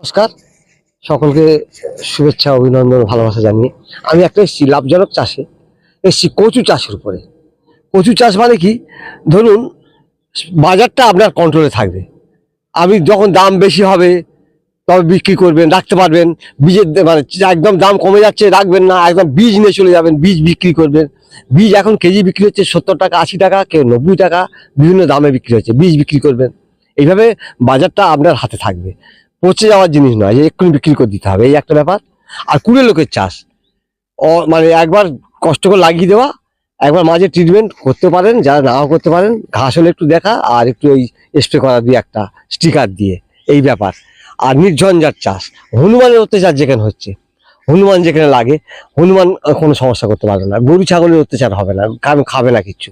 নমস্কার, সকলকে শুভেচ্ছা, অভিনন্দন, ভালোবাসা জানিয়ে আমি একটা এসেছি লাভজনক চাষে, এসেছি কচু চাষের উপরে। কচু চাষ মানে কি, ধরুন বাজারটা আপনার কন্ট্রোলে থাকবে। আপনি যখন দাম বেশি হবে তবে বিক্রি করবেন, রাখতে পারবেন। বীজের মানে একদম দাম কমে যাচ্ছে রাখবেন না, একদম বীজ নিয়ে চলে যাবেন, বীজ বিক্রি করবেন। বীজ এখন কেজি বিক্রি হচ্ছে 70 টাকা, 80 টাকা, কেউ 90 টাকা, বিভিন্ন দামে বিক্রি হচ্ছে, বীজ বিক্রি করবেন। এইভাবে বাজারটা আপনার হাতে থাকবে, পচে যাওয়ার জিনিস নয় যে এক্ষুনি বিক্রি করে দিতে হবে, এই একটা ব্যাপার। আর কুড়ে লোকের চাষ, মানে একবার কষ্ট করে লাগিয়ে দেওয়া, একবার মাঝে ট্রিটমেন্ট করতে পারেন, যারা নাও করতে পারেন, ঘাস হলে একটু দেখা, আর একটু ওই স্প্রে করা দিয়ে একটা স্টিকার দিয়ে, এই ব্যাপার। আর নির্ঝঞ্ঝাট চাষ, হনুমানের অত্যাচার যেখানে হচ্ছে, হনুমান যেখানে লাগে, হনুমান কোনো সমস্যা করতে পারবে না, গরু ছাগলের অত্যাচার হবে না, কারণ খাবে না কিচ্ছু।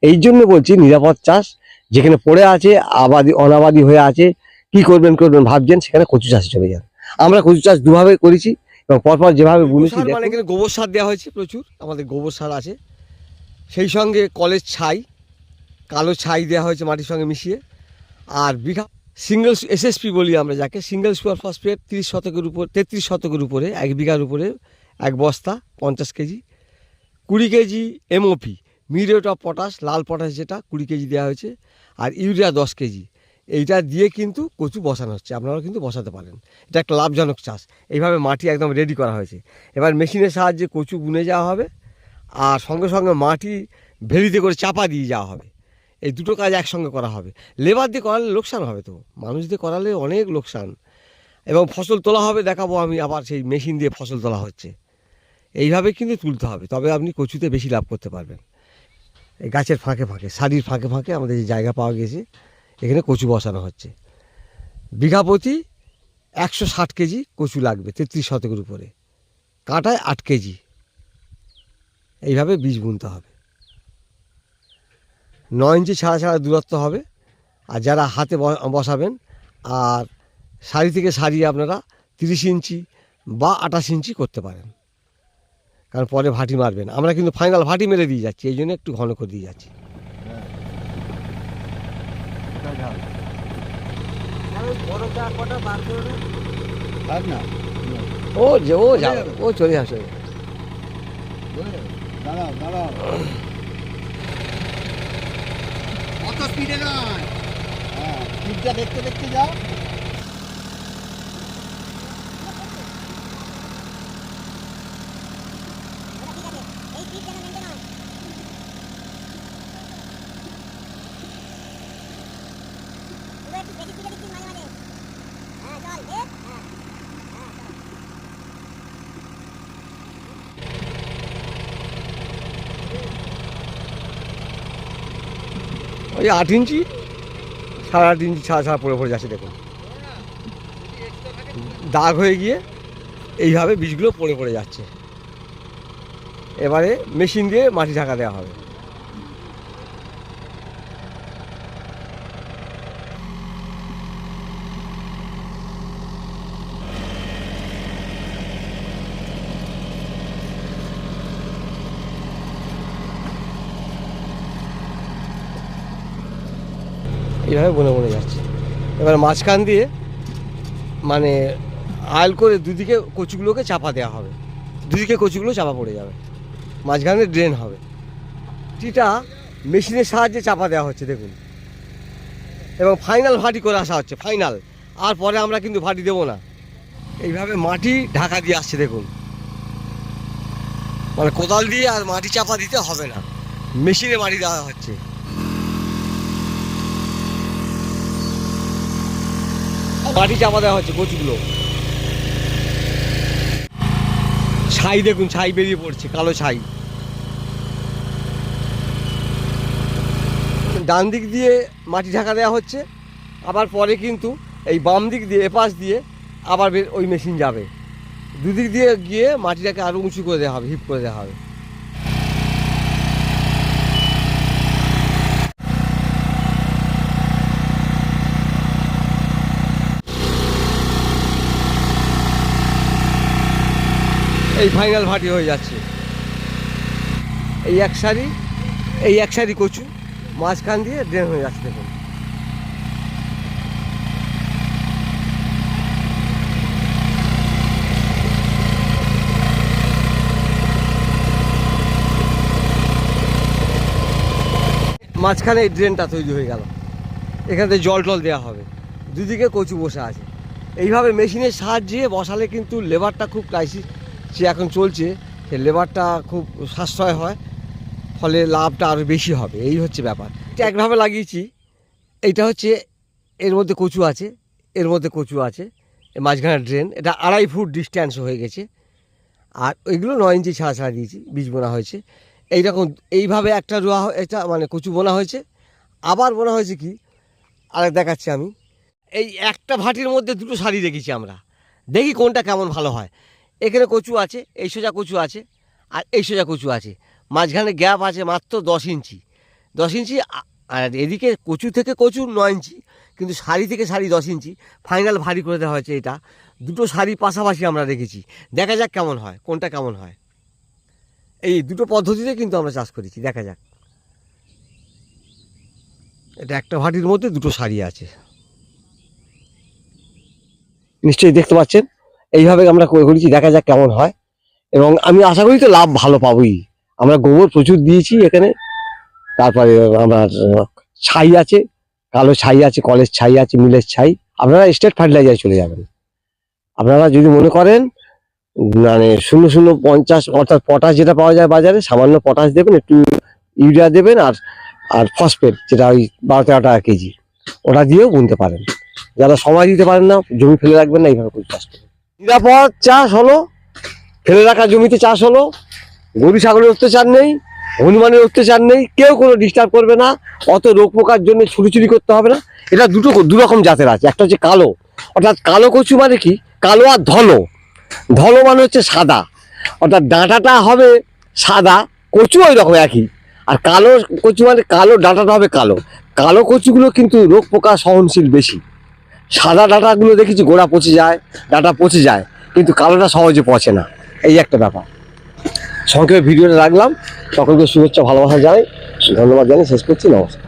এই জন্য বলছি নিরাপদ চাষ, যেখানে পড়ে আছে আবাদি অনাবাদি হয়ে আছে, কি করবেন ভাবছেন, সেখানে কচু চাষে চলে যান। আমরা কচু চাষ দুভাবে করেছি, এবং পরপর যেভাবে বুনেছি, মানে এখানে গোবর সার দেওয়া হয়েছে প্রচুর, আমাদের গোবর সার আছে, সেই সঙ্গে কলের ছাই, কালো ছাই দেওয়া হয়েছে মাটির সঙ্গে মিশিয়ে। আর বিঘা সিঙ্গেল এসএসপি বলি আমরা যাকে, সিঙ্গেল সুপার ফসফেট 33 শতকের উপরে 1 বিঘার উপরে 1 বস্তা 50 KG, 20 KG MOP muriate of potash, Lal potash যেটা 20 কেজি দেওয়া হয়েছে, আর ইউরিয়া 10 কেজি। এইটা দিয়ে কিন্তু কচু বসানো হচ্ছে, আপনারাও কিন্তু বসাতে পারেন। এটা একটা লাভজনক চাষ। এইভাবে মাটি একদম রেডি করা হয়েছে। এবার মেশিনের সাহায্যে কচু বুনে যাওয়া হবে, আর সঙ্গে সঙ্গে মাটি ভেলিতে করে চাপা দিয়ে যাওয়া হবে। এই দুটো কাজ একসঙ্গে করা হবে। লেবার দিয়ে করালে লোকসান হবে, তো মানুষ দিয়ে করালে অনেক লোকসান। এবং ফসল তোলা হবে, দেখাবো আমি, আবার সেই মেশিন দিয়ে ফসল তোলা হচ্ছে। এইভাবে কিন্তু তুলতে হবে, তবে আপনি কচুতে বেশি লাভ করতে পারবেন। এই গাছের ফাঁকে ফাঁকে, সারির ফাঁকে ফাঁকে আমাদের যে জায়গা পাওয়া গেছে, এখানে কচু বসানো হচ্ছে। বিঘা প্রতি 160 কেজি কচু লাগবে 33 শতকের উপরে, কাঁটায় 8 কেজি। এইভাবে বীজ বুনতে হবে। 9 ইঞ্চি ছাড়া ছাড়া দূরত্ব হবে। আর যারা হাতে বসাবেন, আর সারি থেকে সারি আপনারা 30 ইঞ্চি বা 28 ইঞ্চি করতে পারেন, কারণ পরে ভাটি মারবেন। আমরা কিন্তু ফাইনাল ভাটি মেরে দিয়ে যাচ্ছি, এই জন্য একটু ঘন করে দিয়ে যাচ্ছি। ও যে ও যাবে, ও চলে আসে। অত স্পিডে নয়, হ্যাঁ স্পিডটা দেখতে দেখতে যাও। ওই 8 ইঞ্চি, 8.5 ইঞ্চি ছাড়া ছাড়া পড়ে পড়ে যাচ্ছে, দেখুন দাগ হয়ে গিয়ে এইভাবে বীজগুলো পড়ে পড়ে যাচ্ছে। এবারে মেশিন দিয়ে মাটি ঢাকা দেওয়া হবে। এইভাবে বনে বনে যাচ্ছে। এবার মাঝখান দিয়ে মানে আয়ল করে দুদিকে কচুগুলোকে চাপা দেওয়া হবে, দুদিকে কচুগুলো চাপা পড়ে যাবে, মাঝখানে ড্রেন হবে। টিটা মেশিনের সাহায্যে চাপা দেওয়া হচ্ছে, দেখুন। এবং ফাইনাল ভাটি করে আসা হচ্ছে, ফাইনাল। আর পরে আমরা কিন্তু ভাটি দেবো না, এইভাবে মাটি ঢাকা দিয়ে আসছে, দেখুন। মানে কোদাল দিয়ে আর মাটি চাপা দিতে হবে না, মেশিনে মাটি দেওয়া হচ্ছে। মাটি চাপা দেওয়া হচ্ছে কচুগুলো। ছাই দেখুন, ছাই বেরিয়ে পড়ছে, কালো ছাই। ডান দিক দিয়ে মাটি ঢাকা দেওয়া হচ্ছে, আবার পরে কিন্তু এই বাম দিক দিয়ে এপাশ দিয়ে আবার ওই মেশিন যাবে। দুদিক দিয়ে গিয়ে মাটিটাকে আরও উঁচু করে দেওয়া হবে, হিপ করে দেওয়া হবে। এই ফাইনাল ভাটি হয়ে যাচ্ছে। এই এক সারি কচু মাঝখান দিয়ে ড্রেন হয়ে যাচ্ছে, দেখুন। মাঝখানে এই ড্রেনটা তৈরি হয়ে গেল, এখান থেকে জল টল দেওয়া হবে, দুদিকে কচু বসে আছে। এইভাবে মেশিনের সাহায্যে বসালে কিন্তু লেবারটা খুব ক্রাইসিস যে এখন চলছে, সে লেবারটা খুব সাশ্রয় হয়, ফলে লাভটা আরও বেশি হবে। এই হচ্ছে ব্যাপার। এটা একভাবে লাগিয়েছি, এইটা হচ্ছে এর মধ্যে কচু আছে, এর মধ্যে কচু আছে, এর মাঝখানে ড্রেন, এটা 2.5 ফুট ডিস্ট্যান্স হয়ে গেছে। আর ওইগুলো 9 ইঞ্চি ছাড়া ছাড়া দিয়েছি, বীজ বোনা হয়েছে। এইরকম এইভাবে একটা রোয়া এটা মানে কচু বোনা হয়েছে। আবার বোনা হয়েছে কি আরেক দেখাচ্ছি আমি। এই একটা ভাটির মধ্যে দুটো সারি রেখেছি আমরা, দেখি কোনটা কেমন ভালো হয়। এখানে কচু আছে, এই সোজা কচু আছে, আর এই সোজা কচু আছে, মাঝখানে গ্যাপ আছে মাত্র 10 ইঞ্চি। 10 ইঞ্চি, আর এদিকে কচু থেকে কচু 9 ইঞ্চি, কিন্তু সারি থেকে সারি 10 ইঞ্চি। ফাইনাল ভারী করে দেওয়া হয়েছে। এটা দুটো সারি পাশাপাশি আমরা রেখেছি, দেখা যাক কেমন হয়, কোনটা কেমন হয়। এই দুটো পদ্ধতিতে কিন্তু আমরা চাষ করেছি, দেখা যাক। এটা একটা ভাটির মধ্যে দুটো সারি আছে, নিশ্চয়ই দেখতে পাচ্ছেন। এইভাবে আমরা করেছি, দেখা যাক কেমন হয়। এবং আমি আশা করি তো লাভ ভালো পাবোই। আমরা গোবর প্রচুর দিয়েছি এখানে, তারপরে আমার ছাই আছে, কালো ছাই আছে, কলের ছাই আছে, মিলের ছাই। আপনারা স্টেট ফার্টিলাইজার চলে যাবেন। আপনারা যদি মনে করেন মানে 0050 অর্থাৎ পটাশ যেটা পাওয়া যায় বাজারে, সামান্য পটাশ দেবেন, একটু ইউরিয়া দেবেন, আর আর ফসফেট যেটা ওই 12-13 টাকা কেজি, ওটা দিয়েও বুনতে পারেন। যারা সময় দিতে পারেন না, জমি ফেলে রাখবেন না, এইভাবে করে চাষ করবেন। নিরাপদ চাষ হলো, ফেলে রাখা জমিতে চাষ হলো, গরু ছাগলের অত্যাচার নেই, হনুমানের অত্যাচার নেই, কেউ কোনো ডিস্টার্ব করবে না, অত রোগ পোকার জন্য ছুটোছুটি করতে হবে না। এটা দু রকম জাতের আছে। একটা হচ্ছে কালো, অর্থাৎ কালো কচু মানে কি, কালো আর ধলো। ধলো মানে হচ্ছে সাদা, অর্থাৎ ডাঁটাটা হবে সাদা, কচু ওই রকম একই। আর কালো কচু মানে কালো, ডাঁটাটা হবে কালো। কালো কচুগুলো কিন্তু রোগ পোকা সহনশীল বেশি। সাদা ডাঁটাগুলো দেখেছি গোড়া পচে যায়, ডাঁটা পচে যায়, কিন্তু কালোটা সহজে পচে না। এই একটা ব্যাপার। সংক্ষেপে ভিডিওটা রাখলাম। সকলকে শুভেচ্ছা ভালোবাসা জানাই, ধন্যবাদ জানিয়ে শেষ করছি। নমস্কার।